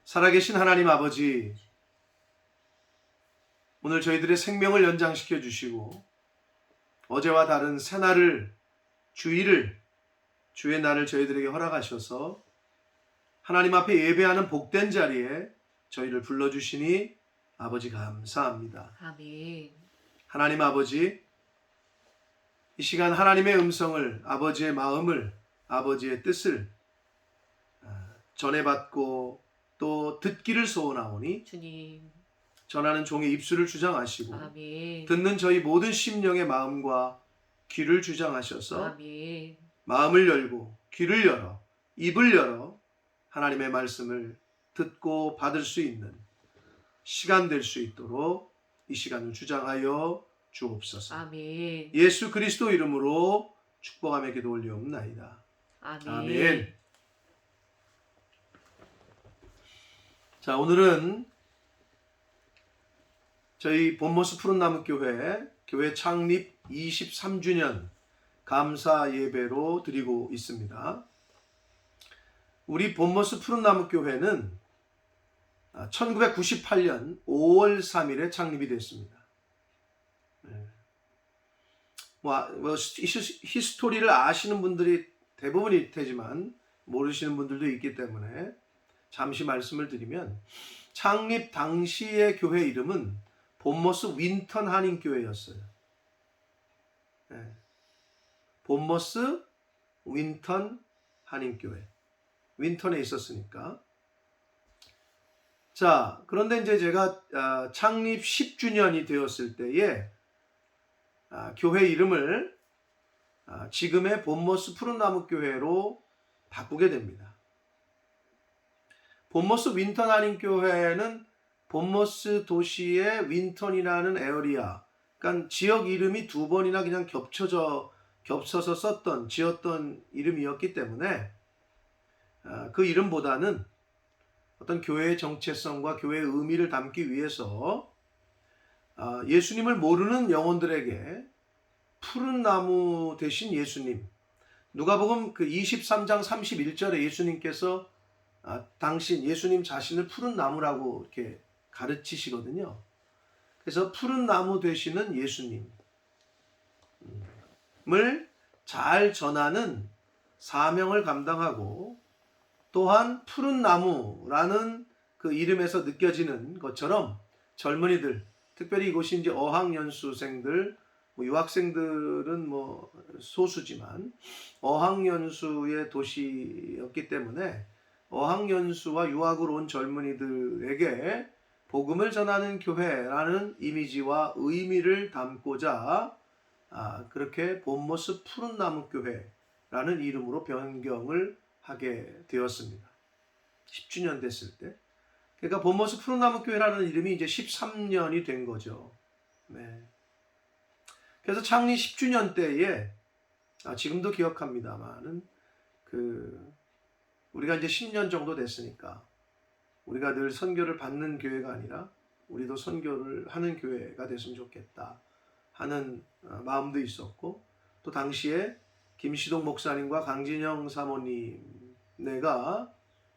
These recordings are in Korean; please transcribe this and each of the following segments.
살아계신 하나님 아버지, 오늘 저희들의 생명을 연장시켜 주시고 어제와 다른 새날을, 주일을, 주의 날을 저희들에게 허락하셔서 하나님 앞에 예배하는 복된 자리에 저희를 불러주시니 아버지 감사합니다. 아멘. 하나님 아버지, 이 시간 하나님의 음성을, 아버지의 마음을, 아버지의 뜻을 전해받고 또 듣기를 소원하오니 주님. 전하는 종의 입술을 주장하시고 아멘. 듣는 저희 모든 심령의 마음과 귀를 주장하셔서 아멘. 마음을 열고 귀를 열어 입을 열어 하나님의 말씀을 듣고 받을 수 있는 시간 될 수 있도록 이 시간을 주장하여 주옵소서. 아멘. 예수 그리스도 이름으로 축복하며 기도 올리옵나이다. 아멘. 아멘. 자, 오늘은 저희 본모스 푸른나무 교회 창립 23주년 감사 예배로 드리고 있습니다. 우리 본모스 푸른나무 교회는 1998년 5월 3일에 창립이 됐습니다. 히스토리를 아시는 분들이 대부분일 테지만 모르시는 분들도 있기 때문에 잠시 말씀을 드리면, 창립 당시의 교회 이름은 본머스 윈턴 한인교회였어요. 본머스 윈턴 한인교회. 윈턴에 있었으니까. 자, 그런데 이제 제가 창립 10주년이 되었을 때에 교회 이름을 지금의 본머스 푸른나무 교회로 바꾸게 됩니다. 본머스 윈턴 한인교회는 본머스 도시의 윈턴이라는 에어리아, 그러니까 지역 이름이 두 번이나 그냥 겹쳐서 지었던 이름이었기 때문에 그 이름보다는 어떤 교회의 정체성과 교회의 의미를 담기 위해서 예수님을 모르는 영혼들에게 푸른 나무 대신 예수님, 누가복음 그 23장 31절에 예수님께서 당신 예수님 자신을 푸른 나무라고 이렇게 가르치시거든요. 그래서 푸른 나무 되시는 예수님을 잘 전하는 사명을 감당하고, 또한 푸른 나무라는 그 이름에서 느껴지는 것처럼 젊은이들, 특별히 이곳이 이제 어학연수생들, 유학생들은 소수지만 어학연수의 도시였기 때문에 어학연수와 유학을 온 젊은이들에게 복음을 전하는 교회라는 이미지와 의미를 담고자 그렇게 본머스 푸른나무 교회라는 이름으로 변경을 하게 되었습니다. 10주년 됐을 때. 그러니까 본머스 푸른나무 교회라는 이름이 이제 13년이 된 거죠. 네. 그래서 창립 10주년 때에 지금도 기억합니다만은 우리가 이제 10년 정도 됐으니까 우리가 늘 선교를 받는 교회가 아니라 우리도 선교를 하는 교회가 됐으면 좋겠다 하는 마음도 있었고, 또 당시에 김시동 목사님과 강진영 사모님네가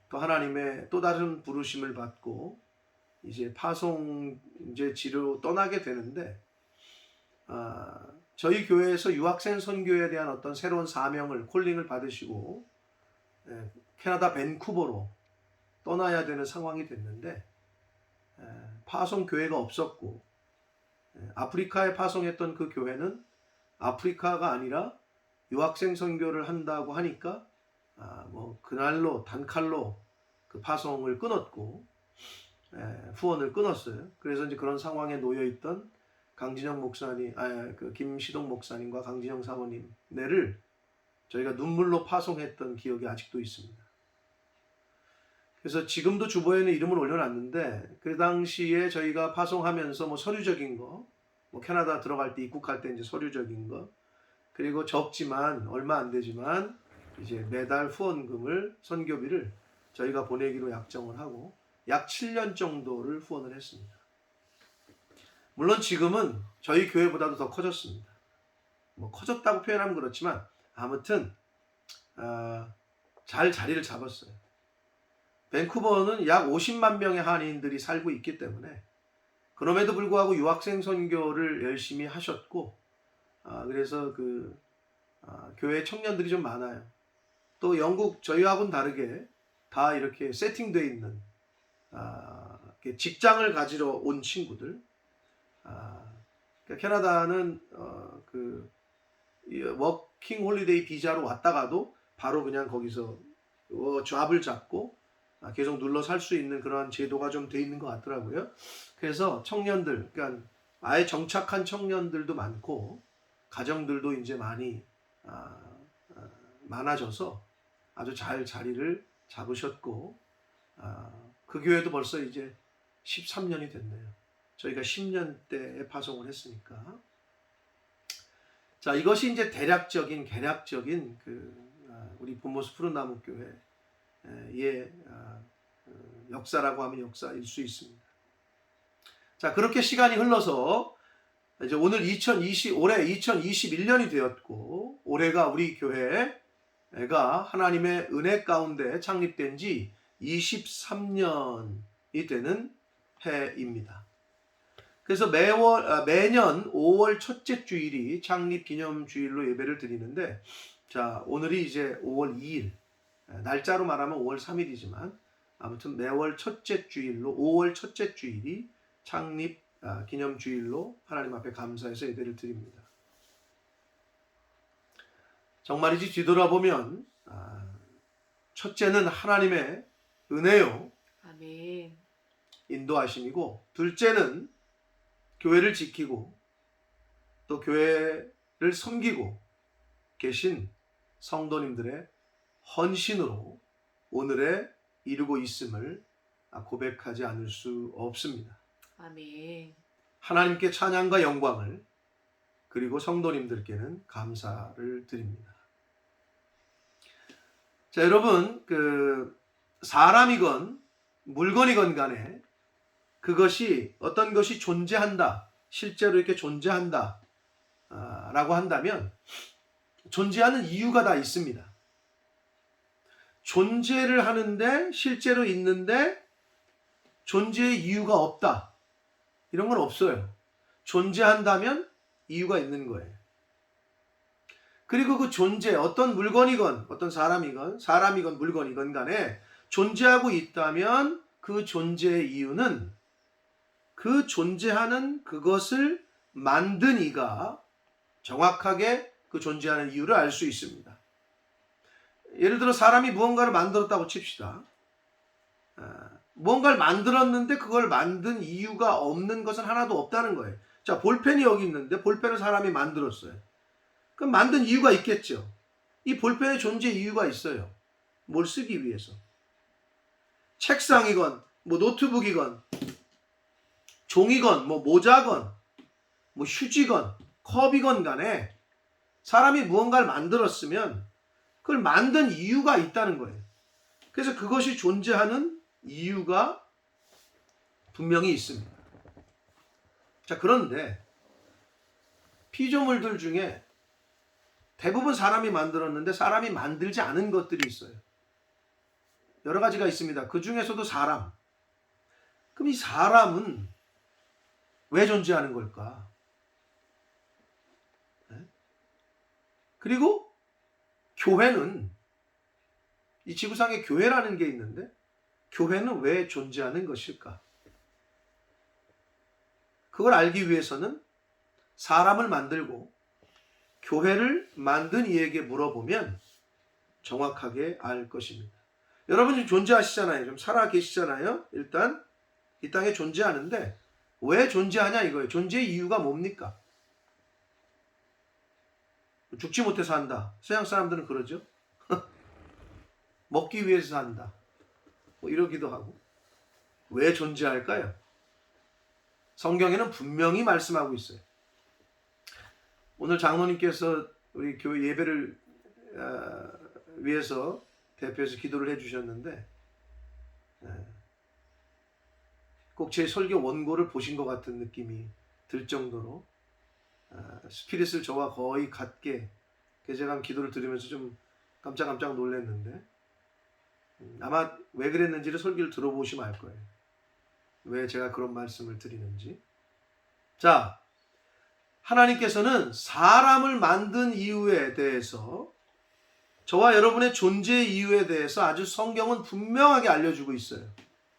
또 하나님의 또 다른 부르심을 받고 이제 파송제지로 떠나게 되는데, 저희 교회에서 유학생 선교에 대한 어떤 새로운 사명을, 콜링을 받으시고 캐나다 밴쿠버로 떠나야 되는 상황이 됐는데, 파송 교회가 없었고, 아프리카에 파송했던 그 교회는 아프리카가 아니라 유학생 선교를 한다고 하니까 그날로 단칼로 그 파송을 끊었고 후원을 끊었어요. 그래서 이제 그런 상황에 놓여 있던 강진영 목사님, 그 김시동 목사님과 강진영 사모님네를 저희가 눈물로 파송했던 기억이 아직도 있습니다. 그래서 지금도 주보에는 이름을 올려놨는데, 그 당시에 저희가 파송하면서 서류적인 거, 캐나다 들어갈 때 입국할 때 이제 서류적인 거, 그리고 적지만 얼마 안 되지만 이제 매달 후원금을, 선교비를 저희가 보내기로 약정을 하고 약 7년 정도를 후원을 했습니다. 물론 지금은 저희 교회보다도 더 커졌습니다. 커졌다고 표현하면 그렇지만 아무튼 잘 자리를 잡았어요. 밴쿠버는 약 50만 명의 한인들이 살고 있기 때문에 그럼에도 불구하고 유학생 선교를 열심히 하셨고, 그래서 교회 청년들이 좀 많아요. 또 영국 저희하고는 다르게 다 이렇게 세팅되어 있는 이렇게 직장을 가지러 온 친구들. 그러니까 캐나다는 이 워킹 홀리데이 비자로 왔다가도 바로 그냥 거기서 잡을 잡고 계속 눌러 살 수 있는 그런 제도가 좀 돼 있는 것 같더라고요. 그래서 청년들, 그러니까 아예 정착한 청년들도 많고 가정들도 이제 많이 많아져서 아주 잘 자리를 잡으셨고, 그 교회도 벌써 이제 13년이 됐네요. 저희가 10년대에 파송을 했으니까. 자, 이것이 이제 개략적인 우리 분모스 푸른나무 교회의 역사라고 하면 역사일 수 있습니다. 자, 그렇게 시간이 흘러서 이제 올해 2021년이 되었고, 올해가 우리 교회가 하나님의 은혜 가운데 창립된 지 23년이 되는 해입니다. 그래서 매년 5월 첫째 주일이 창립 기념 주일로 예배를 드리는데, 자, 오늘이 이제 5월 2일, 날짜로 말하면 5월 3일이지만 아무튼 매월 첫째 주일로 5월 첫째 주일이 창립 기념 주일로 하나님 앞에 감사해서 예배를 드립니다. 정말이지 뒤돌아보면 첫째는 하나님의 은혜요, 아멘. 인도하심이고, 둘째는 교회를 지키고 또 교회를 섬기고 계신 성도님들의 헌신으로 오늘에 이루고 있음을 고백하지 않을 수 없습니다. 아멘. 하나님께 찬양과 영광을, 그리고 성도님들께는 감사를 드립니다. 자, 여러분, 사람이건 물건이건 간에 그것이 어떤 것이 존재한다, 실제로 이렇게 존재한다 라고 한다면 존재하는 이유가 다 있습니다. 존재를 하는데, 실제로 있는데 존재의 이유가 없다, 이런 건 없어요. 존재한다면 이유가 있는 거예요. 그리고 그 존재, 어떤 물건이건 어떤 사람이건 물건이건 간에 존재하고 있다면 그 존재의 이유는 그 존재하는 그것을 만든 이가 정확하게 그 존재하는 이유를 알 수 있습니다. 예를 들어 사람이 무언가를 만들었다고 칩시다. 무언가를 만들었는데 그걸 만든 이유가 없는 것은 하나도 없다는 거예요. 자, 볼펜이 여기 있는데 볼펜을 사람이 만들었어요. 그럼 만든 이유가 있겠죠. 이 볼펜의 존재 이유가 있어요. 뭘 쓰기 위해서. 책상이건 노트북이건 종이건 모자건 휴지건 컵이건 간에 사람이 무언가를 만들었으면 그걸 만든 이유가 있다는 거예요. 그래서 그것이 존재하는 이유가 분명히 있습니다. 자, 그런데 피조물들 중에 대부분 사람이 만들었는데 사람이 만들지 않은 것들이 있어요. 여러 가지가 있습니다. 그 중에서도 사람. 그럼 이 사람은 왜 존재하는 걸까? 그리고 교회는, 이 지구상에 교회라는 게 있는데 교회는 왜 존재하는 것일까? 그걸 알기 위해서는 사람을 만들고 교회를 만든 이에게 물어보면 정확하게 알 것입니다. 여러분 지금 존재하시잖아요. 좀 살아 계시잖아요. 일단 이 땅에 존재하는데 왜 존재하냐 이거예요. 존재의 이유가 뭡니까? 죽지 못해서 산다. 서양 사람들은 그러죠. 먹기 위해서 산다. 이러기도 하고. 왜 존재할까요? 성경에는 분명히 말씀하고 있어요. 오늘 장로님께서 우리 교회 예배를 위해서 대표해서 기도를 해주셨는데 꼭 제 설교 원고를 보신 것 같은 느낌이 들 정도로 스피릿을 저와 거의 같게 제가 기도를 들으면서 좀 깜짝 놀랐는데, 아마 왜 그랬는지를 설교를 들어보시면 알 거예요. 왜 제가 그런 말씀을 드리는지. 자, 하나님께서는 사람을 만든 이유에 대해서, 저와 여러분의 존재 이유에 대해서 아주 성경은 분명하게 알려주고 있어요.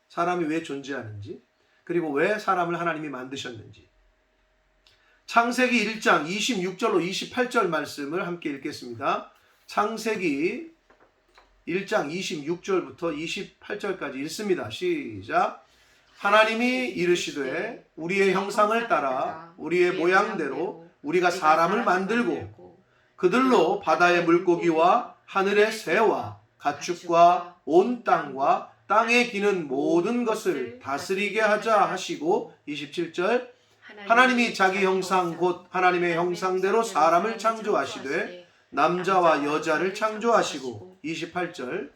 사람이 왜 존재하는지, 그리고 왜 사람을 하나님이 만드셨는지. 창세기 1장 26절로 28절 말씀을 함께 읽겠습니다. 창세기 1장 26절부터 28절까지 읽습니다. 시작. 하나님이 이르시되 우리의 형상을 따라 우리의 모양대로 우리가 사람을 만들고 그들로 바다의 물고기와 하늘의 새와 가축과 온 땅과 땅에 기는 모든 것을 다스리게 하자 하시고 27절 하나님이 자기 형상 곧 하나님의 형상대로 사람을 창조하시되 남자와 여자를 창조하시고 28절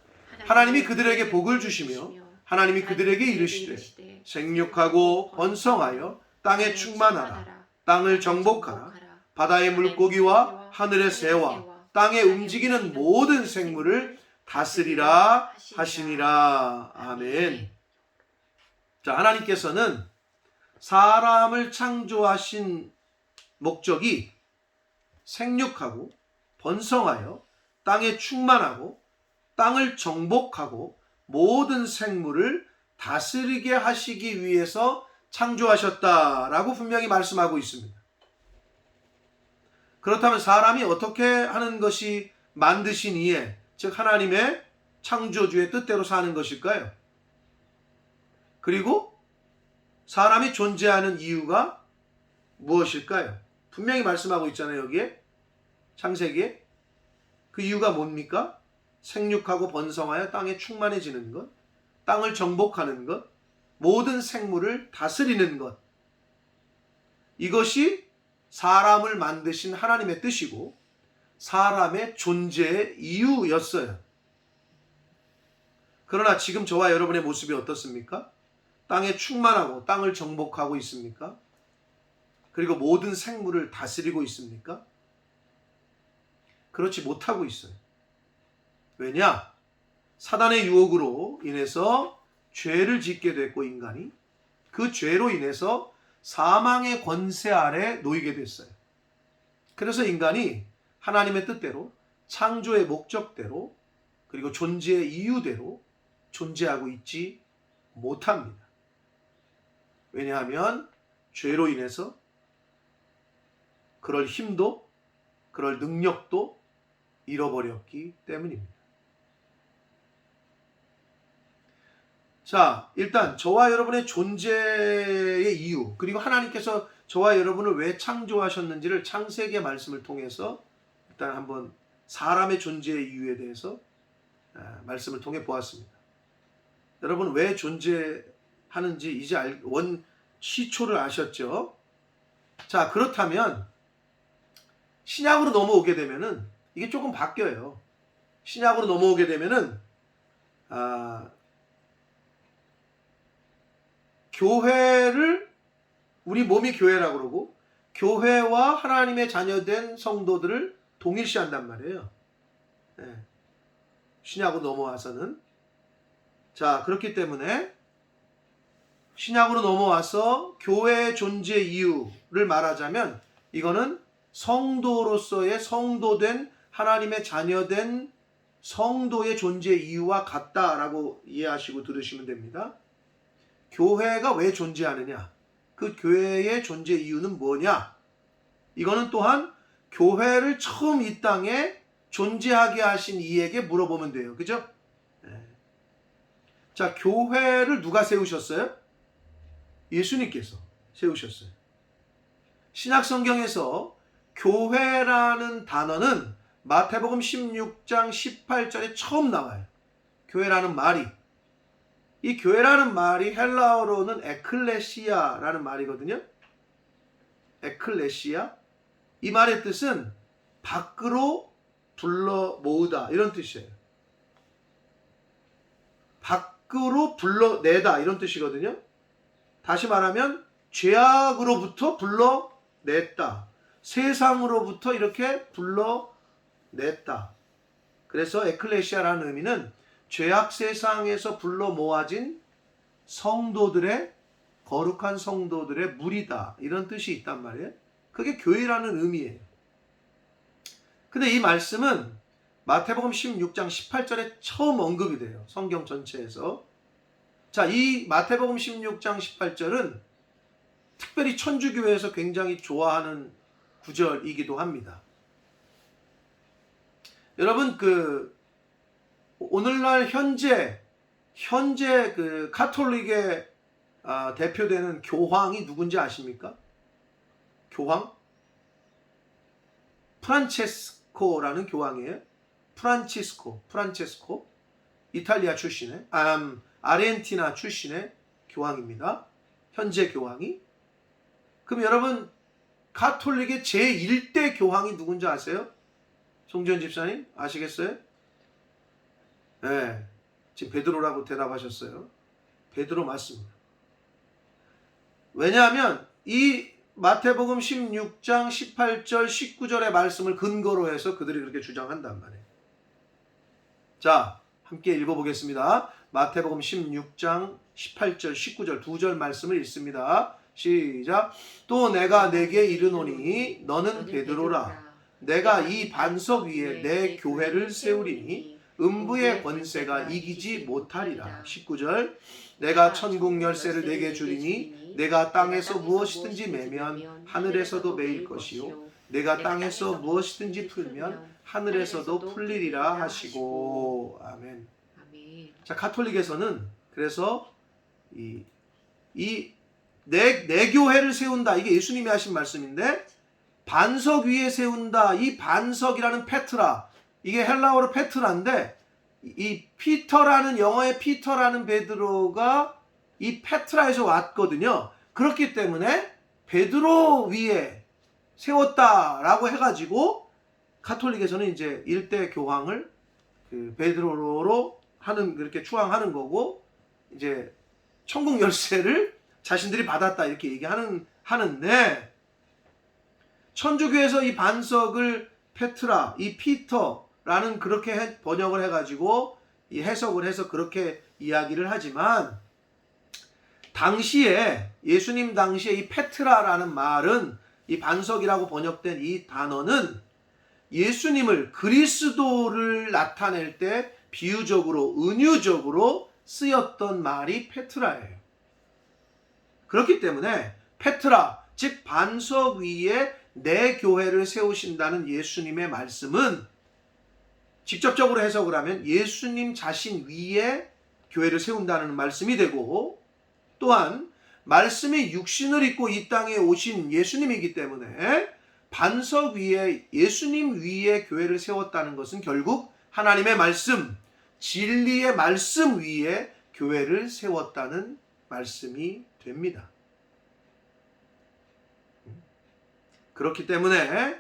하나님이 그들에게 복을 주시며 하나님이 그들에게 이르시되 생육하고 번성하여 땅에 충만하라 땅을 정복하라 바다의 물고기와 하늘의 새와 땅에 움직이는 모든 생물을 다스리라 하시니라. 아멘. 자, 하나님께서는 사람을 창조하신 목적이 생육하고 번성하여 땅에 충만하고 땅을 정복하고 모든 생물을 다스리게 하시기 위해서 창조하셨다라고 분명히 말씀하고 있습니다. 그렇다면 사람이 어떻게 하는 것이 만드신 이에, 즉 하나님의 창조주의 뜻대로 사는 것일까요? 그리고 사람이 존재하는 이유가 무엇일까요? 분명히 말씀하고 있잖아요. 여기에 창세기에. 그 이유가 뭡니까? 생육하고 번성하여 땅에 충만해지는 것, 땅을 정복하는 것, 모든 생물을 다스리는 것. 이것이 사람을 만드신 하나님의 뜻이고 사람의 존재의 이유였어요. 그러나 지금 저와 여러분의 모습이 어떻습니까? 땅에 충만하고 땅을 정복하고 있습니까? 그리고 모든 생물을 다스리고 있습니까? 그렇지 못하고 있어요. 왜냐? 사단의 유혹으로 인해서 죄를 짓게 됐고 인간이 그 죄로 인해서 사망의 권세 아래 놓이게 됐어요. 그래서 인간이 하나님의 뜻대로 창조의 목적대로 그리고 존재의 이유대로 존재하고 있지 못합니다. 왜냐하면 죄로 인해서 그럴 힘도 그럴 능력도 잃어버렸기 때문입니다. 자, 일단 저와 여러분의 존재의 이유, 그리고 하나님께서 저와 여러분을 왜 창조하셨는지를 창세기의 말씀을 통해서 일단 한번 사람의 존재의 이유에 대해서 말씀을 통해 보았습니다. 여러분 왜 존재하는지 이제 시초를 아셨죠? 자, 그렇다면 신약으로 넘어오게 되면은 이게 조금 바뀌어요. 신약으로 넘어오게 되면은 교회를 우리 몸이 교회라고 그러고 교회와 하나님의 자녀된 성도들을 동일시한단 말이에요. 네. 신약으로 넘어와서는. 자, 그렇기 때문에 신약으로 넘어와서 교회의 존재 이유를 말하자면 이거는 성도로서의 성도된 하나님의 자녀된 성도의 존재 이유와 같다라고 이해하시고 들으시면 됩니다. 교회가 왜 존재하느냐? 그 교회의 존재 이유는 뭐냐? 이거는 또한 교회를 처음 이 땅에 존재하게 하신 이에게 물어보면 돼요. 그죠? 네. 자, 교회를 누가 세우셨어요? 예수님께서 세우셨어요. 신약 성경에서 교회라는 단어는 마태복음 16장 18절에 처음 나와요. 교회라는 말이. 이 교회라는 말이 헬라어로는 에클레시아라는 말이거든요. 에클레시아. 이 말의 뜻은 밖으로 불러 모으다 이런 뜻이에요. 밖으로 불러내다 이런 뜻이거든요. 다시 말하면 죄악으로부터 불러냈다. 세상으로부터 이렇게 불러냈다. 그래서 에클레시아라는 의미는 죄악 세상에서 불러 모아진 성도들의 거룩한 성도들의 무리다. 이런 뜻이 있단 말이에요. 그게 교회라는 의미예요. 근데 이 말씀은 마태복음 16장 18절에 처음 언급이 돼요. 성경 전체에서. 자, 이 마태복음 16장 18절은 특별히 천주교회에서 굉장히 좋아하는 구절이기도 합니다. 여러분, 오늘날 현재 그 가톨릭의 대표되는 교황이 누군지 아십니까? 교황? 프란체스코라는 교황이에요. 프란체스코. 이탈리아 출신의, 아르헨티나 출신의 교황입니다. 현재 교황이. 그럼 여러분, 가톨릭의 제1대 교황이 누군지 아세요? 송지현 집사님 아시겠어요? 네, 지금 베드로라고 대답하셨어요. 베드로 맞습니다. 왜냐하면 이 마태복음 16장 18절 19절의 말씀을 근거로 해서 그들이 그렇게 주장한단 말이에요. 자, 함께 읽어보겠습니다. 마태복음 16장 18절 19절 두 절 말씀을 읽습니다. 시작. 또 내가 내게 이르노니 너는 베드로라. 내가 이 반석 위에 내 교회를 세우리니 음부의 권세가 이기지 못하리라. 19절. 내가 천국 열쇠를 내게 주리니 내가 땅에서 무엇이든지 매면 하늘에서도 매일 것이요 내가 땅에서 무엇이든지 풀면 하늘에서도 풀리리라 하시고. 아멘. 자, 가톨릭에서는 그래서 내 교회를 세운다. 이게 예수님이 하신 말씀인데, 반석 위에 세운다. 이 반석이라는 페트라, 이게 헬라어로 페트라인데, 이 피터라는, 영어의 피터라는 베드로가 이 페트라에서 왔거든요. 그렇기 때문에 베드로 위에 세웠다라고 해가지고 가톨릭에서는 이제 일대 교황을 베드로로 하는, 그렇게 추앙하는 거고, 이제 천국 열쇠를 자신들이 받았다 이렇게 하는데, 천주교에서 이 반석을 페트라, 이 피터라는 그렇게 번역을 해가지고 이 해석을 해서 그렇게 이야기를 하지만, 당시에 예수님 당시에 이 페트라라는 말은, 이 반석이라고 번역된 이 단어는 예수님을, 그리스도를 나타낼 때 비유적으로, 은유적으로 쓰였던 말이 페트라예요. 그렇기 때문에 페트라, 즉 반석 위에 내 교회를 세우신다는 예수님의 말씀은 직접적으로 해석을 하면 예수님 자신 위에 교회를 세운다는 말씀이 되고, 또한 말씀이 육신을 입고 이 땅에 오신 예수님이기 때문에 반석 위에, 예수님 위에 교회를 세웠다는 것은 결국 하나님의 말씀, 진리의 말씀 위에 교회를 세웠다는 말씀이 됩니다. 그렇기 때문에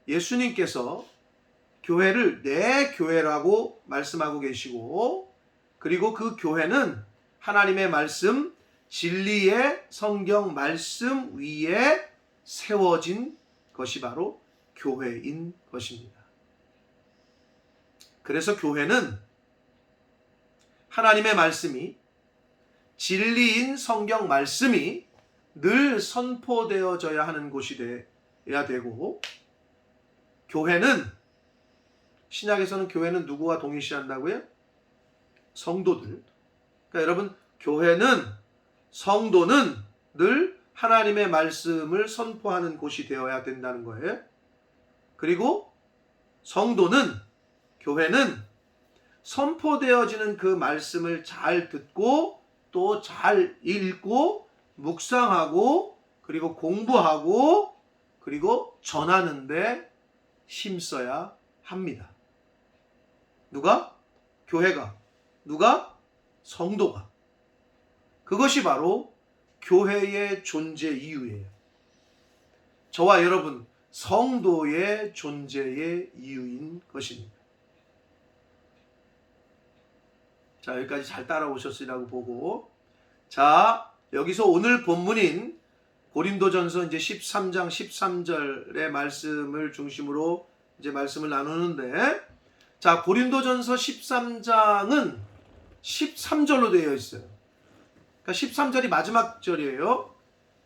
예수님께서 교회를 내 교회라고 말씀하고 계시고, 그리고 그 교회는 하나님의 말씀, 진리의 성경 말씀 위에 세워진 것이 바로 교회인 것입니다. 그래서 교회는 하나님의 말씀이, 진리인 성경 말씀이 늘 선포되어져야 하는 곳이 돼야 되고, 교회는, 신약에서는 교회는 누구와 동일시한다고요? 성도들. 그러니까 여러분, 교회는, 성도는 늘 하나님의 말씀을 선포하는 곳이 되어야 된다는 거예요. 그리고 성도는, 교회는 선포되어지는 그 말씀을 잘 듣고 또 잘 읽고 묵상하고 그리고 공부하고 그리고 전하는 데 힘써야 합니다. 누가? 교회가. 누가? 성도가. 그것이 바로 교회의 존재 이유예요. 저와 여러분, 성도의 존재의 이유인 것입니다. 자, 여기까지 잘 따라오셨으리라고 보고, 자, 여기서 오늘 본문인 고린도전서 이제 13장 13절의 말씀을 중심으로 이제 말씀을 나누는데, 자, 고린도전서 13장은 13절로 되어 있어요. 그러니까 13절이 마지막 절이에요.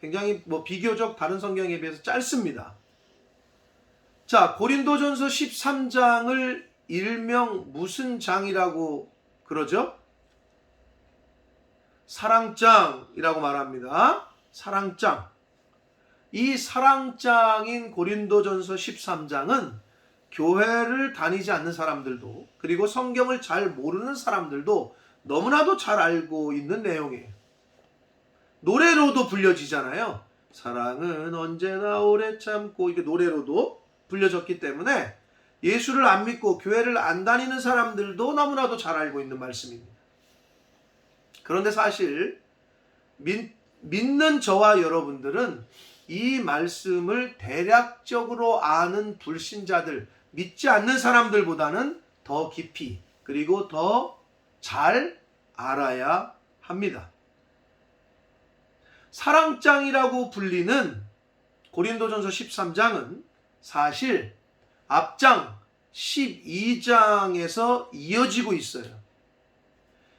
굉장히 비교적 다른 성경에 비해서 짧습니다. 자, 고린도전서 13장을 일명 무슨 장이라고 그러죠? 사랑장이라고 말합니다. 사랑장. 이 사랑장인 고린도전서 13장은 교회를 다니지 않는 사람들도 그리고 성경을 잘 모르는 사람들도 너무나도 잘 알고 있는 내용이에요. 노래로도 불려지잖아요. 사랑은 언제나 오래 참고, 이게 노래로도 불려졌기 때문에 예수를 안 믿고 교회를 안 다니는 사람들도 너무나도 잘 알고 있는 말씀입니다. 그런데 사실 믿는 저와 여러분들은 이 말씀을 대략적으로 아는 불신자들, 믿지 않는 사람들보다는 더 깊이 그리고 더 잘 알아야 합니다. 사랑장이라고 불리는 고린도전서 13장은 사실 앞장 12장에서 이어지고 있어요.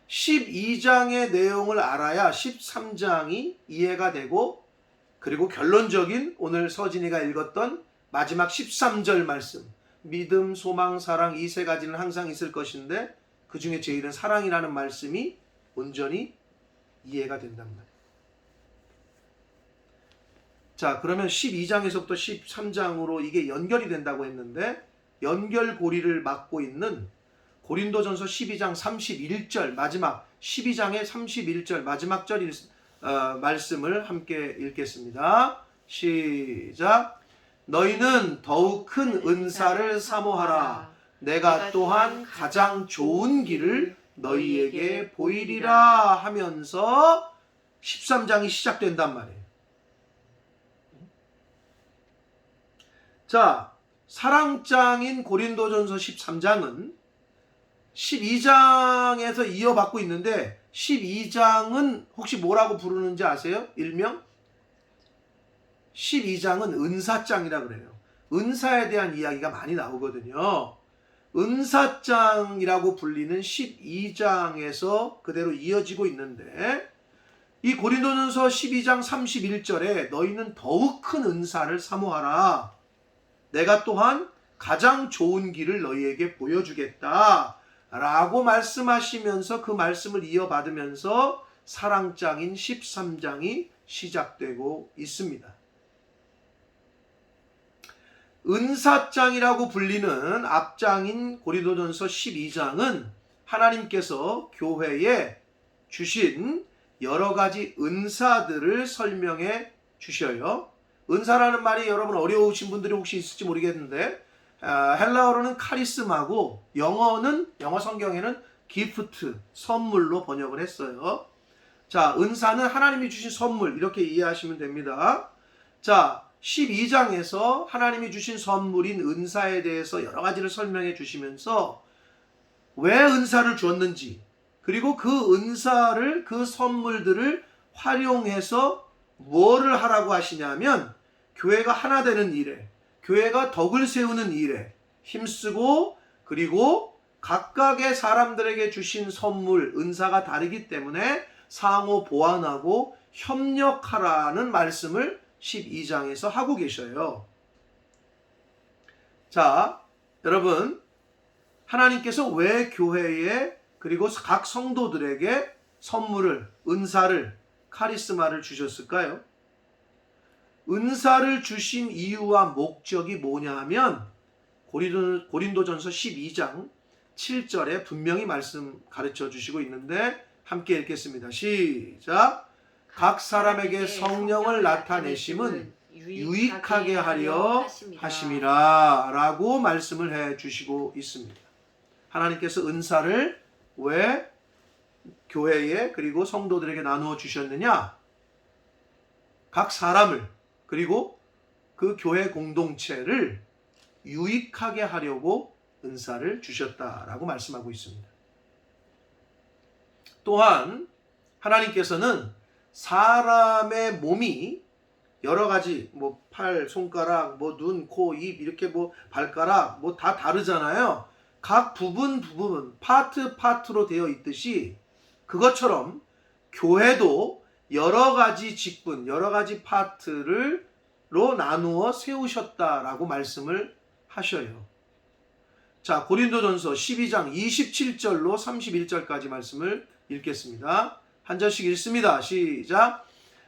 12장의 내용을 알아야 13장이 이해가 되고, 그리고 결론적인 오늘 서진이가 읽었던 마지막 13절 말씀, 믿음, 소망, 사랑 이 세 가지는 항상 있을 것인데 그 중에 제일은 사랑이라는 말씀이 온전히 이해가 된단 말이에요. 자, 그러면 12장에서부터 13장으로 이게 연결이 된다고 했는데, 연결고리를 맡고 있는 고린도전서 12장 31절 마지막 12장의 31절 마지막 절 말씀을 함께 읽겠습니다. 시작. 너희는 더욱 큰 은사를 사모하라. 내가 또한 가장 좋은 길을 너희에게 보이리라 하면서 13장이 시작된단 말이에요. 자, 사랑장인 고린도전서 13장은 12장에서 이어받고 있는데, 12장은 혹시 뭐라고 부르는지 아세요? 일명? 12장은 은사장이라 그래요. 은사에 대한 이야기가 많이 나오거든요. 은사장이라고 불리는 12장에서 그대로 이어지고 있는데, 이 고린도전서 12장 31절에 너희는 더욱 큰 은사를 사모하라. 내가 또한 가장 좋은 길을 너희에게 보여주겠다 라고 말씀하시면서 그 말씀을 이어받으면서 사랑장인 13장이 시작되고 있습니다. 은사장이라고 불리는 앞장인 고린도전서 12장은 하나님께서 교회에 주신 여러 가지 은사들을 설명해 주셔요. 은사라는 말이 여러분 어려우신 분들이 혹시 있을지 모르겠는데, 헬라어로는 카리스마고 영어 성경에는 기프트, 선물로 번역을 했어요. 자, 은사는 하나님이 주신 선물, 이렇게 이해하시면 됩니다. 자, 12장에서 하나님이 주신 선물인 은사에 대해서 여러 가지를 설명해 주시면서 왜 은사를 주었는지, 그리고 그 은사를, 그 선물들을 활용해서 뭐를 하라고 하시냐면 교회가 하나 되는 일에, 교회가 덕을 세우는 일에 힘쓰고, 그리고 각각의 사람들에게 주신 선물, 은사가 다르기 때문에 상호 보완하고 협력하라는 말씀을 12장에서 하고 계셔요. 자, 여러분, 하나님께서 왜 교회에 그리고 각 성도들에게 선물을, 은사를, 카리스마를 주셨을까요? 은사를 주신 이유와 목적이 뭐냐 하면 고린도전서 12장 7절에 분명히 말씀 가르쳐 주시고 있는데 함께 읽겠습니다. 시작. 각 사람에게 성령을 나타내심은 유익하게 하려 하심이라 라고 말씀을 해 주시고 있습니다. 하나님께서 은사를 왜 교회에 그리고 성도들에게 나누어 주셨느냐? 각 사람을 그리고 그 교회 공동체를 유익하게 하려고 은사를 주셨다라고 말씀하고 있습니다. 또한 하나님께서는 사람의 몸이 여러 가지 팔, 손가락, 눈, 코, 입 이렇게 발가락 다 다르잖아요. 각 부분 파트로 되어 있듯이 그것처럼 교회도 여러 가지 직분, 여러 가지 파트로 나누어 세우셨다라고 말씀을 하셔요. 자, 고린도전서 12장 27절로 31절까지 말씀을 읽겠습니다. 한 절씩 읽습니다. 시작.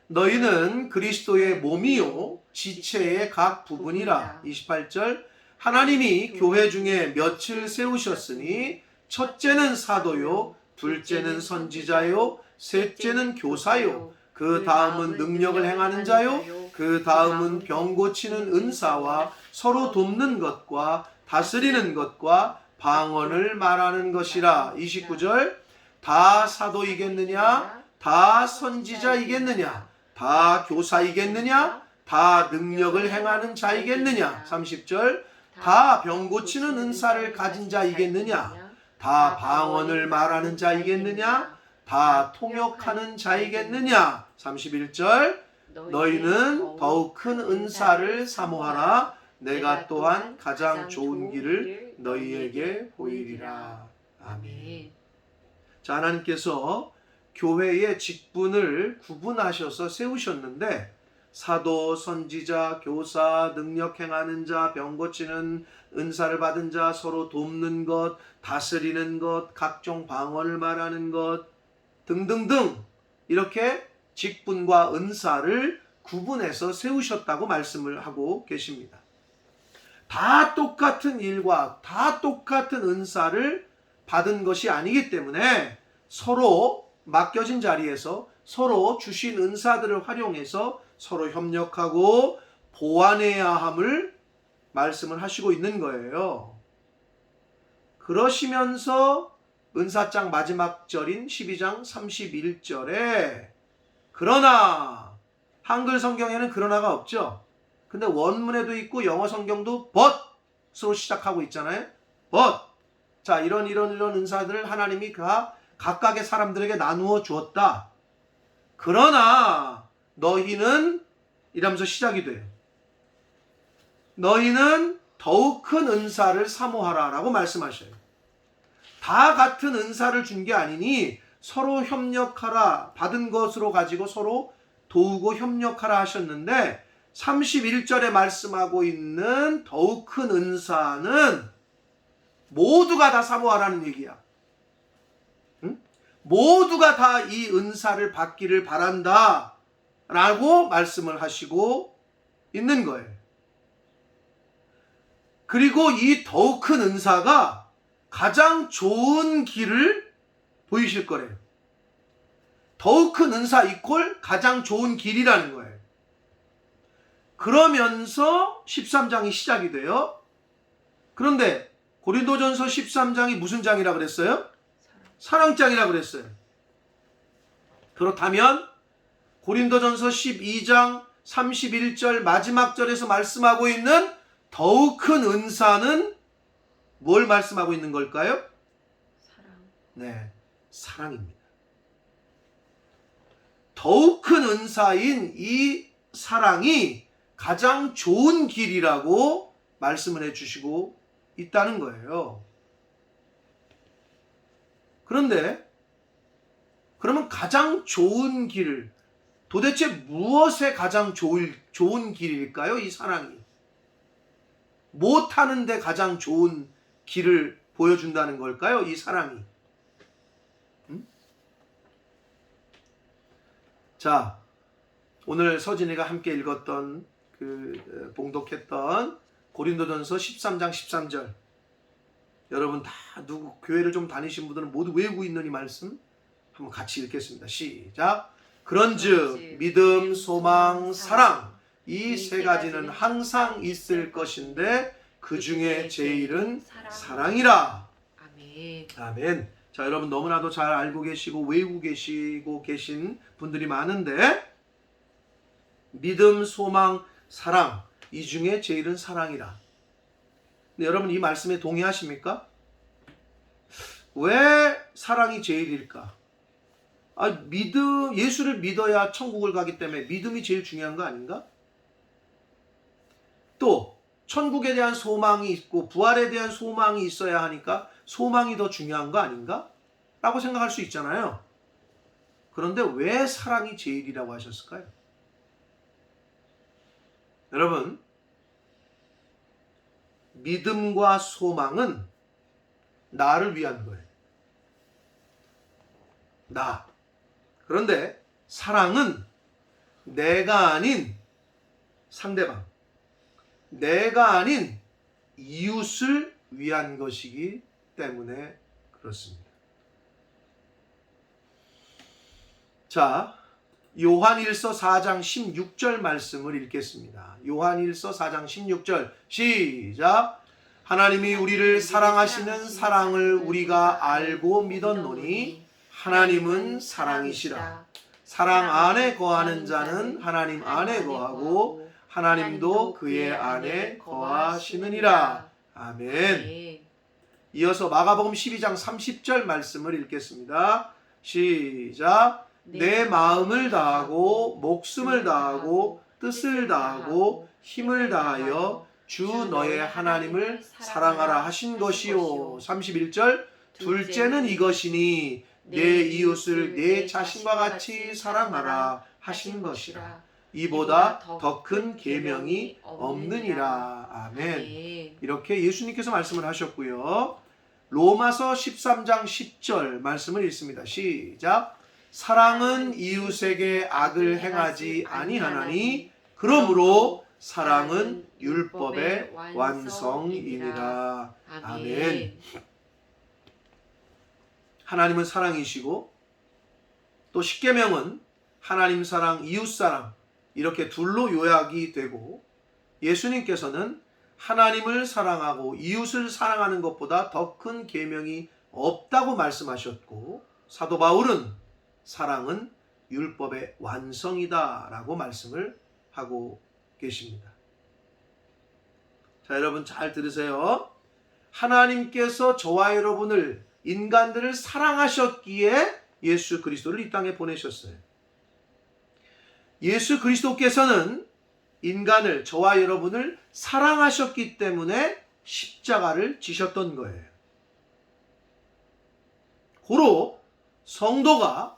너희는 그리스도의 몸이요 지체의 각 부분이라. 28절. 하나님이 교회 중에 몇을 세우셨으니 첫째는 사도요, 둘째는 선지자요, 셋째는 교사요, 그 다음은 능력을 행하는 자요, 그 다음은 병 고치는 은사와 서로 돕는 것과 다스리는 것과 방언을 말하는 것이라. 29절. 다 사도이겠느냐? 다 선지자이겠느냐? 다 교사이겠느냐? 다 능력을 행하는 자이겠느냐? 30절. 다 병 고치는 은사를 가진 자이겠느냐? 다 방언을 말하는 자이겠느냐? 다 통역하는 자이겠느냐? 31절. 너희는 더욱 큰 은사를 사모하라. 내가 또한 가장 좋은 길을 너희에게 보이리라. 아멘. 자, 하나님께서 교회의 직분을 구분하셔서 세우셨는데 사도, 선지자, 교사, 능력 행하는 자, 병 고치는 은사를 받은 자, 서로 돕는 것, 다스리는 것, 각종 방언을 말하는 것 등등등 이렇게 직분과 은사를 구분해서 세우셨다고 말씀을 하고 계십니다. 다 똑같은 일과 다 똑같은 은사를 받은 것이 아니기 때문에 서로 맡겨진 자리에서 서로 주신 은사들을 활용해서 서로 협력하고 보완해야 함을 말씀을 하시고 있는 거예요. 그러시면서 은사장 마지막 절인 12장 31절에 그러나, 한글 성경에는 그러나가 없죠. 근데 원문에도 있고 영어 성경도 but으로 시작하고 있잖아요. but. 자, 이런 은사들을 하나님이 각각의 사람들에게 나누어 주었다. 그러나 너희는 이러면서 시작이 돼요. 너희는 더욱 큰 은사를 사모하라 라고 말씀하셔요. 다 같은 은사를 준 게 아니니 서로 협력하라, 받은 것으로 가지고 서로 도우고 협력하라 하셨는데 31절에 말씀하고 있는 더욱 큰 은사는 모두가 다 사모하라는 얘기야. 응? 모두가 다 이 은사를 받기를 바란다 라고 말씀을 하시고 있는 거예요. 그리고 이 더욱 큰 은사가 가장 좋은 길을 보이실 거래요. 더욱 큰 은사 이퀄 가장 좋은 길이라는 거예요. 그러면서 13장이 시작이 돼요. 그런데 고린도전서 13장이 무슨 장이라 그랬어요? 사랑장이라 그랬어요. 그렇다면 고린도전서 12장 31절 마지막 절에서 말씀하고 있는 더욱 큰 은사는 뭘 말씀하고 있는 걸까요? 사랑. 네, 사랑입니다. 더욱 큰 은사인 이 사랑이 가장 좋은 길이라고 말씀을 해주시고 있다는 거예요. 그런데 그러면 가장 좋은 길, 도대체 무엇에 가장 좋은 길일까요? 이 사랑이. 못하는데 가장 좋은 길을 보여준다는 걸까요? 이 사랑이. 자, 오늘 서진이가 함께 읽었던 봉독했던 고린도전서 13장 13절. 여러분 다 교회를 좀 다니신 분들은 모두 외우고 있는 이 말씀 한번 같이 읽겠습니다. 시작. 그런즉 믿음, 소망, 사랑 이 세 가지는 항상 있을 것인데 그 중에 제일은 사랑이라. 아멘. 아멘. 자, 여러분 너무나도 잘 알고 계시고 외우고 계신 분들이 많은데 믿음, 소망, 사랑 이 중에 제일은 사랑이라. 근데 여러분 이 말씀에 동의하십니까? 왜 사랑이 제일일까? 예수를 믿어야 천국을 가기 때문에 믿음이 제일 중요한 거 아닌가? 또 천국에 대한 소망이 있고 부활에 대한 소망이 있어야 하니까 소망이 더 중요한 거 아닌가? 라고 생각할 수 있잖아요. 그런데 왜 사랑이 제일이라고 하셨을까요? 여러분, 믿음과 소망은 나를 위한 거예요. 나. 그런데 사랑은 내가 아닌 상대방, 내가 아닌 이웃을 위한 것이기 때문에 그렇습니다. 자, 요한일서 4장 16절 말씀을 읽겠습니다. 요한일서 4장 16절 시작. 하나님이 우리를 사랑하시는 사랑을 우리가 알고 믿었노니 하나님은 사랑이시라. 사랑 안에 거하는 자는 하나님 안에 거하고 하나님도 그의 안에 거하시느니라. 아멘. 이어서 마가복음 12장 30절 말씀을 읽겠습니다. 시작. 내 마음을 다하고 목숨을 다하고 뜻을 다하고 힘을 다하여 주 너의 하나님을 사랑하라 하신 것이요. 31절. 둘째는 이것이니 내 이웃을 내 자신과 같이 사랑하라 하신 것이라. 이보다 더 큰 계명이 없느니라. 아멘. 이렇게 예수님께서 말씀을 하셨고요. 로마서 13장 10절 말씀을 읽습니다. 시작. 사랑은 이웃에게 악을 행하지 아니하나니 그러므로 사랑은 율법의 완성이니라. 아멘. 하나님은 사랑이시고 또 십계명은 하나님 사랑, 이웃 사랑 이렇게 둘로 요약이 되고 예수님께서는 하나님을 사랑하고 이웃을 사랑하는 것보다 더 큰 계명이 없다고 말씀하셨고 사도 바울은 사랑은 율법의 완성이다라고 말씀을 하고 계십니다. 자, 여러분 잘 들으세요. 하나님께서 저와 여러분을 인간들을 사랑하셨기에 예수 그리스도를 이 땅에 보내셨어요. 예수 그리스도께서는 인간을, 저와 여러분을 사랑하셨기 때문에 십자가를 지셨던 거예요. 고로 성도가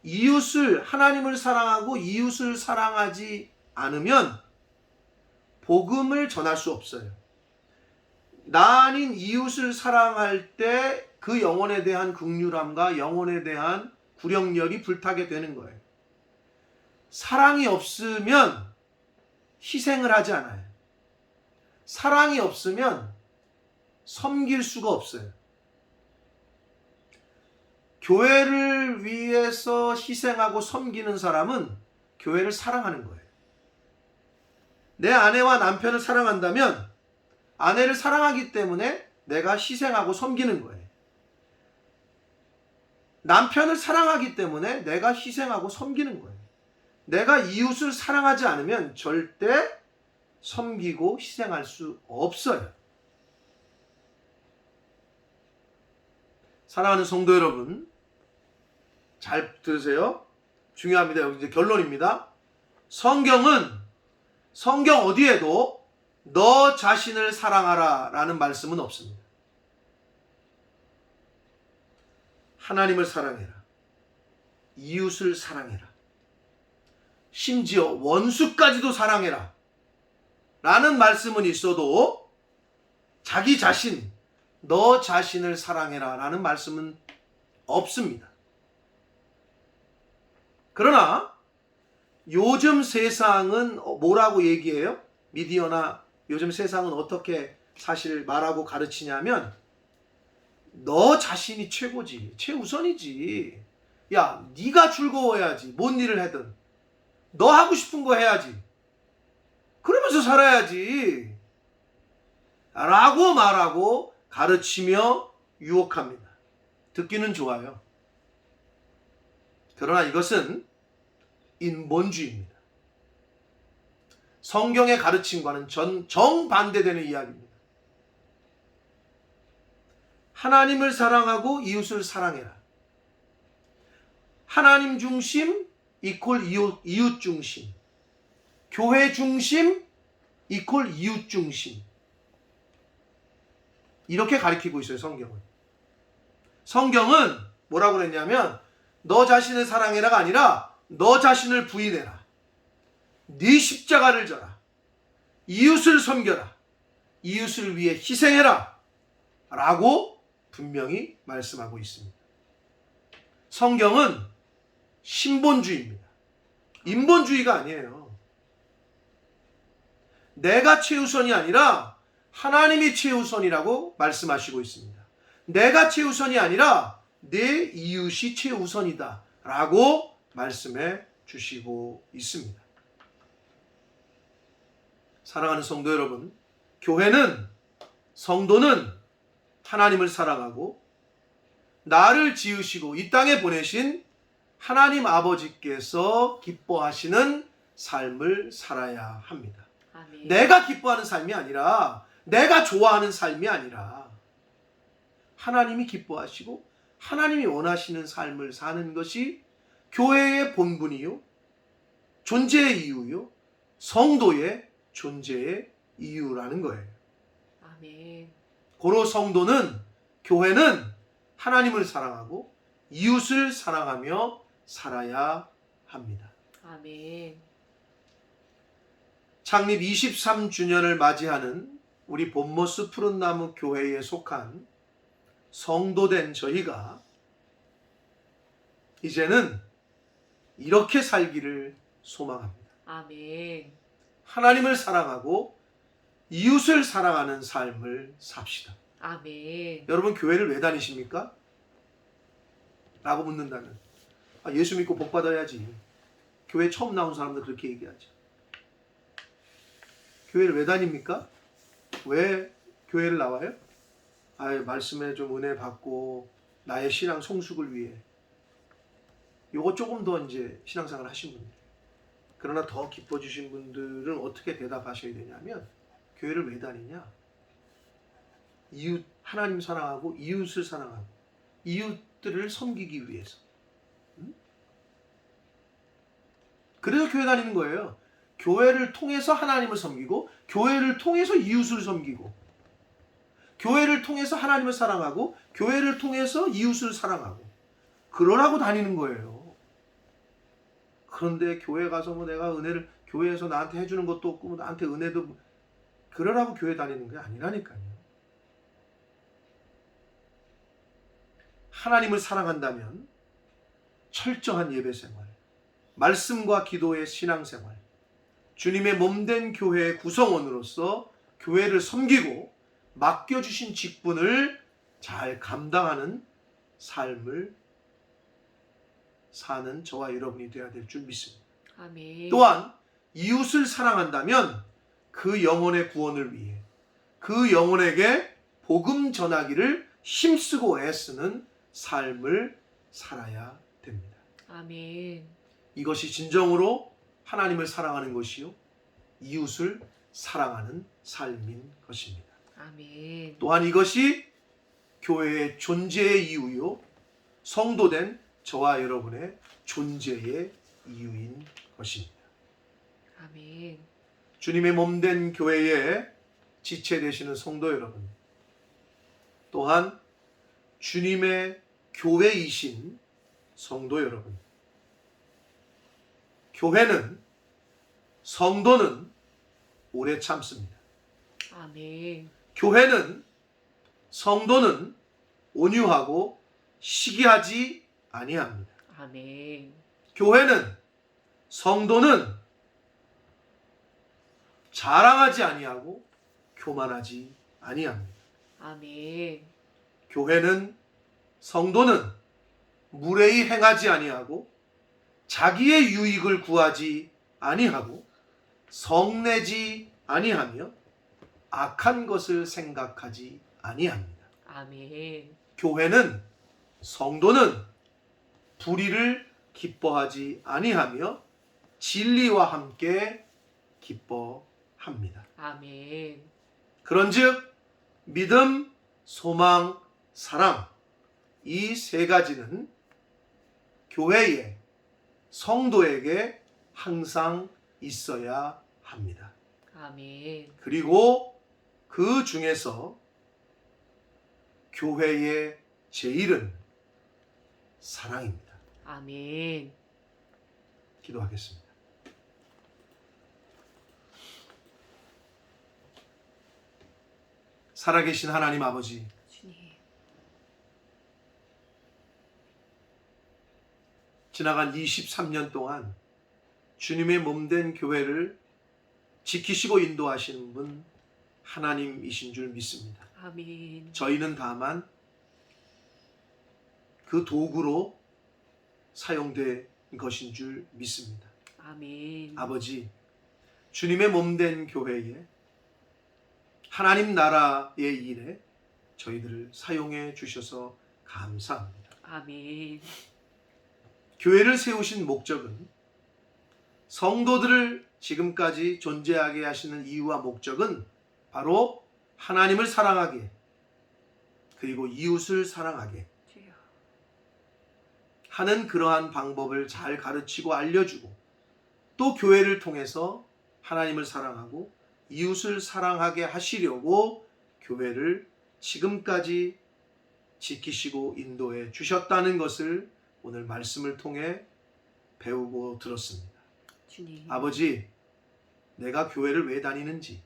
이웃을, 하나님을 사랑하고 이웃을 사랑하지 않으면 복음을 전할 수 없어요. 나 아닌 이웃을 사랑할 때 그 영혼에 대한 긍휼함과 영혼에 대한 구령력이 불타게 되는 거예요. 사랑이 없으면 희생을 하지 않아요. 사랑이 없으면 섬길 수가 없어요. 교회를 위해서 희생하고 섬기는 사람은 교회를 사랑하는 거예요. 내 아내와 남편을 사랑한다면 아내를 사랑하기 때문에 내가 희생하고 섬기는 거예요. 남편을 사랑하기 때문에 내가 희생하고 섬기는 거예요. 내가 이웃을 사랑하지 않으면 절대 섬기고 희생할 수 없어요. 사랑하는 성도 여러분, 잘 들으세요. 중요합니다. 여기 이제 결론입니다. 성경 어디에도 너 자신을 사랑하라 라는 말씀은 없습니다. 하나님을 사랑해라. 이웃을 사랑해라. 심지어 원수까지도 사랑해라 라는 말씀은 있어도 자기 자신, 너 자신을 사랑해라 라는 말씀은 없습니다. 그러나 요즘 세상은 뭐라고 얘기해요? 미디어나 요즘 세상은 어떻게 사실 말하고 가르치냐면 너 자신이 최고지, 최우선이지. 야, 네가 즐거워야지. 뭔 일을 하든 너 하고 싶은 거 해야지. 그러면서 살아야지 라고 말하고 가르치며 유혹합니다. 듣기는 좋아요. 그러나 이것은 인본주의입니다. 성경의 가르침과는 정반대되는 이야기입니다. 하나님을 사랑하고 이웃을 사랑해라. 하나님 중심 이퀄 이웃 중심. 교회 중심 이퀄 이웃 중심. 이렇게 가르치고 있어요, 성경은. 성경은 뭐라고 그랬냐면 너 자신을 사랑해라가 아니라 너 자신을 부인해라. 네 십자가를 져라. 이웃을 섬겨라. 이웃을 위해 희생해라. 라고 분명히 말씀하고 있습니다. 성경은 신본주의입니다. 인본주의가 아니에요. 내가 최우선이 아니라 하나님이 최우선이라고 말씀하시고 있습니다. 내가 최우선이 아니라 내 이웃이 최우선이다 라고 말씀해 주시고 있습니다. 사랑하는 성도 여러분, 교회는, 성도는 하나님을 사랑하고 나를 지으시고 이 땅에 보내신 하나님 아버지께서 기뻐하시는 삶을 살아야 합니다. 아멘. 내가 기뻐하는 삶이 아니라, 내가 좋아하는 삶이 아니라 하나님이 기뻐하시고 하나님이 원하시는 삶을 사는 것이 교회의 본분이요, 존재의 이유요, 성도의 존재의 이유라는 거예요. 아멘. 고로 성도는, 교회는 하나님을 사랑하고 이웃을 사랑하며 살아야 합니다. 아멘. 창립 23주년을 맞이하는 우리 본모스 푸른나무 교회에 속한 성도된 저희가 이제는 이렇게 살기를 소망합니다. 아멘. 하나님을 사랑하고 이웃을 사랑하는 삶을 삽시다. 아멘. 여러분, 교회를 왜 다니십니까? 라고 묻는다면, 예수 믿고 복 받아야지. 교회 처음 나온 사람들 그렇게 얘기하죠. 교회를 왜 다닙니까? 왜 교회를 나와요? 말씀에 좀 은혜 받고 나의 신앙 성숙을 위해. 요거 조금 더 이제 신앙생활 하신 분들. 그러나 더 기뻐 주신 분들은 어떻게 대답하셔야 되냐면, 교회를 왜 다니냐? 이웃, 하나님 사랑하고 이웃을 사랑하고 이웃들을 섬기기 위해서. 그래서 교회 다니는 거예요. 교회를 통해서 하나님을 섬기고, 교회를 통해서 이웃을 섬기고, 교회를 통해서 하나님을 사랑하고, 교회를 통해서 이웃을 사랑하고, 그러라고 다니는 거예요. 그런데 교회 가서 뭐 내가 은혜를 교회에서 나한테 해주는 것도 없고, 뭐 나한테 은혜도, 그러라고 교회 다니는 게 아니라니까요. 하나님을 사랑한다면 철저한 예배 생활, 말씀과 기도의 신앙생활, 주님의 몸된 교회의 구성원으로서 교회를 섬기고 맡겨주신 직분을 잘 감당하는 삶을 사는 저와 여러분이 되어야 될 줄 믿습니다. 아멘. 또한 이웃을 사랑한다면 그 영혼의 구원을 위해 그 영혼에게 복음 전하기를 힘쓰고 애쓰는 삶을 살아야 됩니다. 아멘. 이것이 진정으로 하나님을 사랑하는 것이요, 이웃을 사랑하는 삶인 것입니다. 아멘. 또한 이것이 교회의 존재의 이유요, 성도된 저와 여러분의 존재의 이유인 것입니다. 아멘. 주님의 몸된 교회에 지체되시는 성도 여러분, 또한 주님의 교회이신 성도 여러분, 교회는, 성도는 오래 참습니다. 아멘. 교회는, 성도는 온유하고 시기하지 아니합니다. 아멘. 교회는, 성도는 자랑하지 아니하고 교만하지 아니합니다. 아멘. 교회는, 성도는 무례히 행하지 아니하고 자기의 유익을 구하지 아니하고 성내지 아니하며 악한 것을 생각하지 아니합니다. 아멘. 교회는, 성도는 불의를 기뻐하지 아니하며 진리와 함께 기뻐합니다. 아멘. 그런즉 믿음, 소망, 사랑, 이 세 가지는 교회에, 성도에게 항상 있어야 합니다. 아멘. 그리고 그 중에서 교회의 제일은 사랑입니다. 아멘. 기도하겠습니다. 살아계신 하나님 아버지, 주님. 지나간 23년 동안 주님의 몸된 교회를 지키시고 인도하시는 분 하나님이신 줄 믿습니다. 아멘. 저희는 다만 그 도구로 사용된 것인 줄 믿습니다. 아멘. 아버지, 주님의 몸된 교회에 하나님 나라의 일에 저희들을 사용해 주셔서 감사합니다. 아멘. 교회를 세우신 목적은, 성도들을 지금까지 존재하게 하시는 이유와 목적은 바로 하나님을 사랑하게, 그리고 이웃을 사랑하게 주여. 하는 그러한 방법을 잘 가르치고 알려주고, 또 교회를 통해서 하나님을 사랑하고 이웃을 사랑하게 하시려고 교회를 지금까지 지키시고 인도해 주셨다는 것을 오늘 말씀을 통해 배우고 들었습니다. 주님. 아버지, 내가 교회를 왜 다니는지,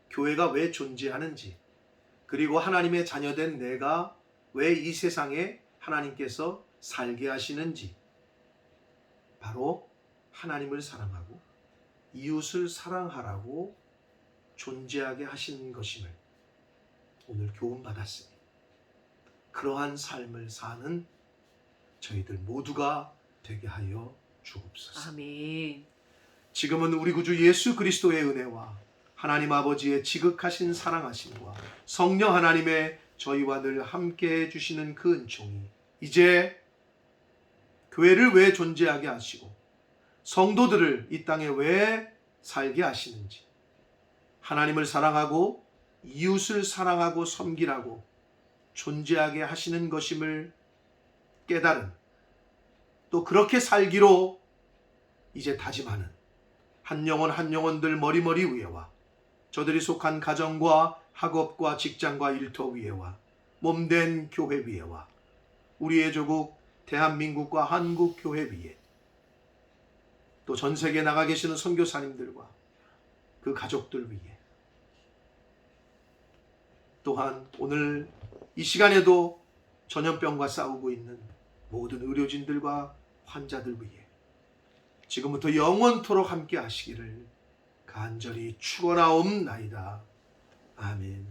교회가 왜 존재하는지, 그리고 하나님의 자녀된 내가 왜 이 세상에 하나님께서 살게 하시는지, 바로 하나님을 사랑하고 이웃을 사랑하라고 존재하게 하신 것임을 오늘 교훈받았으니, 그러한 삶을 사는 저희들 모두가 되게 하여 주옵소서. 아멘. 지금은 우리 구주 예수 그리스도의 은혜와 하나님 아버지의 지극하신 사랑하심과 성령 하나님의 저희와 늘 함께 해주시는 그 은총이 이제 교회를 왜 존재하게 하시고 성도들을 이 땅에 왜 살게 하시는지, 하나님을 사랑하고 이웃을 사랑하고 섬기라고 존재하게 하시는 것임을 깨달은, 또 그렇게 살기로 이제 다짐하는 한 영혼 한 영혼들 머리머리 위에와 저들이 속한 가정과 학업과 직장과 일터 위에와 몸된 교회 위에와 우리의 조국 대한민국과 한국교회 위에, 또 전 세계에 나가 계시는 선교사님들과 그 가족들 위에, 또한 오늘 이 시간에도 전염병과 싸우고 있는 모든 의료진들과 환자들 위해 지금부터 영원토록 함께 하시기를 간절히 축원하옵나이다. 아멘.